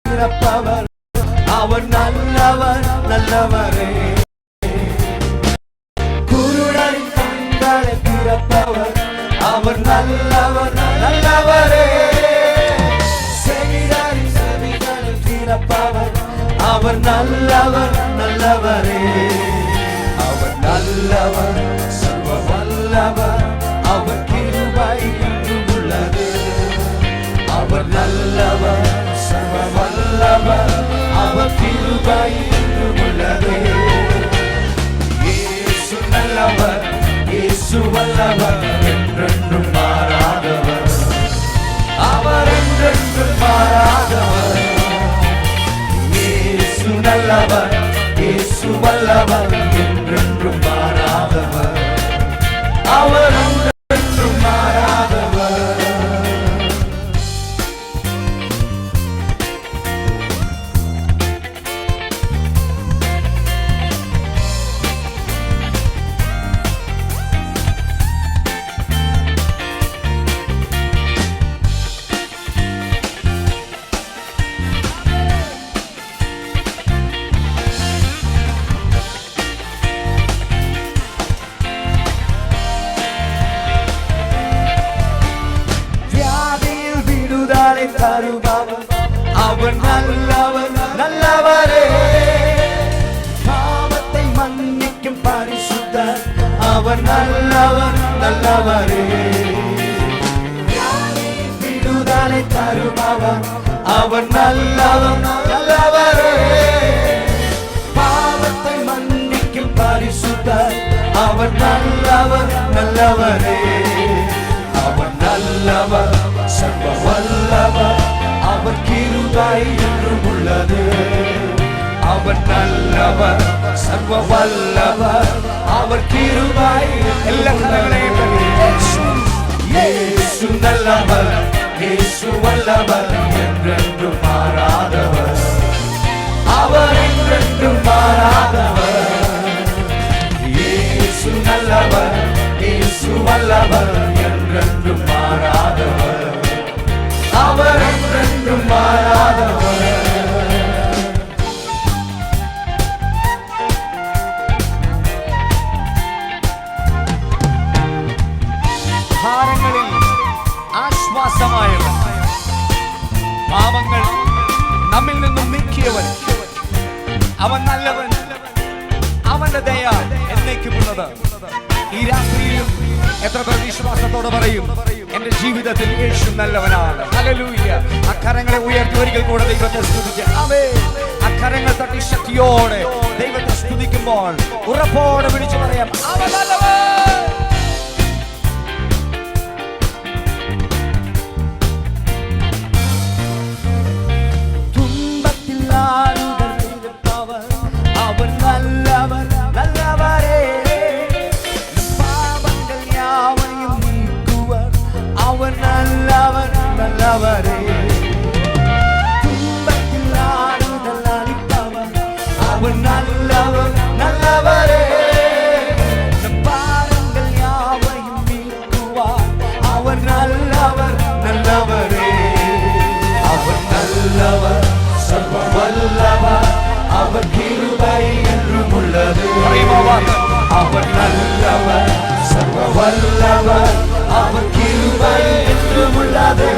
திறப்பவர் அவர் நல்லவர் நல்லவரே. குருடரின் கண்களை திறப்பவர் அவர் நல்லவர் நல்லவரே. செவிடரின் செவிகளை திறப்பவர் அவர் நல்லவர் நல்லவரே. அவர் நல்லவர் சர்வ வல்லவர் அவர் கிருபை என்றும் உள்ளது. அவர் நல்லவர் சர்வ வல்லவர் அவர் கிருபை என்றும் உள்ளது. இயேசு நல்லவர் இயேசு வல்லவர் என்றென்றும் மாறாதவர். அவர் என்றென்றும் மாறாதவர். இயேசு நல்லவர் இயேசு வல்லவர் என்றென்றும் மாறாதவர். அவர் என்றென்றும் மாறாதவர். தருபவர் அவர் நல்லவர் நல்லவரே. பாவத்தை மன்னிக்கும் பரிசுத்தர் அவர் நல்லவர் நல்லவரே. விடுதலை தருபவர் அவர் நல்லவர் நல்லவரே. பாவத்தை மன்னிக்கும் பரிசுத்தர் அவர் நல்லவர் நல்லவரே. அவர் நல்லவர் சர்வ வல்லவர் அவர் கிருபை என்றும் உள்ளது. அவர் நல்லவர் சர்வ வல்லவர் அவர் கிருபை. எல்லா கரங்களையும் இயேசு நல்லவர் இயேசு வல்லவர் என்றென்றும் மாறாதவர். அவர் என்றென்றும் மாறாதவர். இயேசு நல்லவர் இயேசு வல்லவர் என்றென்றும் மாறாதவர். அவர் என்றென்றும் மாறாதவர். ഭാരങ്ങളിൽ ആശ്വാസമായവൻ, പാപങ്ങൾ നമ്മിൽ നിന്നും നീക്കിയവൻ, അവൻ നല്ലവൻ, അവന്റെ ദയ എന്നേക്കുമുള്ളത്. ഈ രാത്രിയിലും എത്ര പേർ വിശ്വാസത്തോടെ പറയും എന്റെ ജീവിതത്തിൽ യേശു നല്ലവനാണ്? ഹല്ലേലൂയ. അക്കരങ്ങളെ ഉയർത്തി ഒരിക്കൽ കൂടെ ദൈവത്തെ സ്തുതിക്കാം. ആമേൻ. അക്കരങ്ങൾ തട്ടി ശക്തിയോടെ ദൈവത്തെ സ്തുതിക്കുമ്പോൾ ഉറപ്പോടെ വിളിച്ചു പറയാം, അവൻ നല്ലവൻ. തുമ്പത്തിൽ ആളുകൾ തീർത്തവർ അവൻ നല്ലവൻ நல்லவரே. பாவங்கள் யாவையும் நீக்குவர் அவர் நல்லவர் நல்லவரே. துன்பத்தில் ஆறுதல் அளிப்பவர் அவர் நல்லவர் நல்லவரே. பாவங்கள் யாவையும் நீக்குவார் அவர் நல்லவர் நல்லவரே. அவர் நல்லவர் சர்வ வல்லவர் அவர் கிருபை என்றும் உள்ளது. அவர் நல்லவர் சர்வ வல்லவர் அவர் கிருபை என்றும் உள்ளது.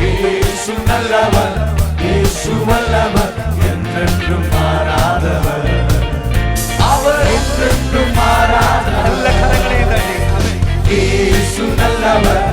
இயேசு நல்லவர் இயேசு வல்லவர் என்றென்றும் மாறாதவர். அவர் என்றென்றும் மாறாதவர். நல்ல கரங்களே தட்டி இயேசு நல்லவர்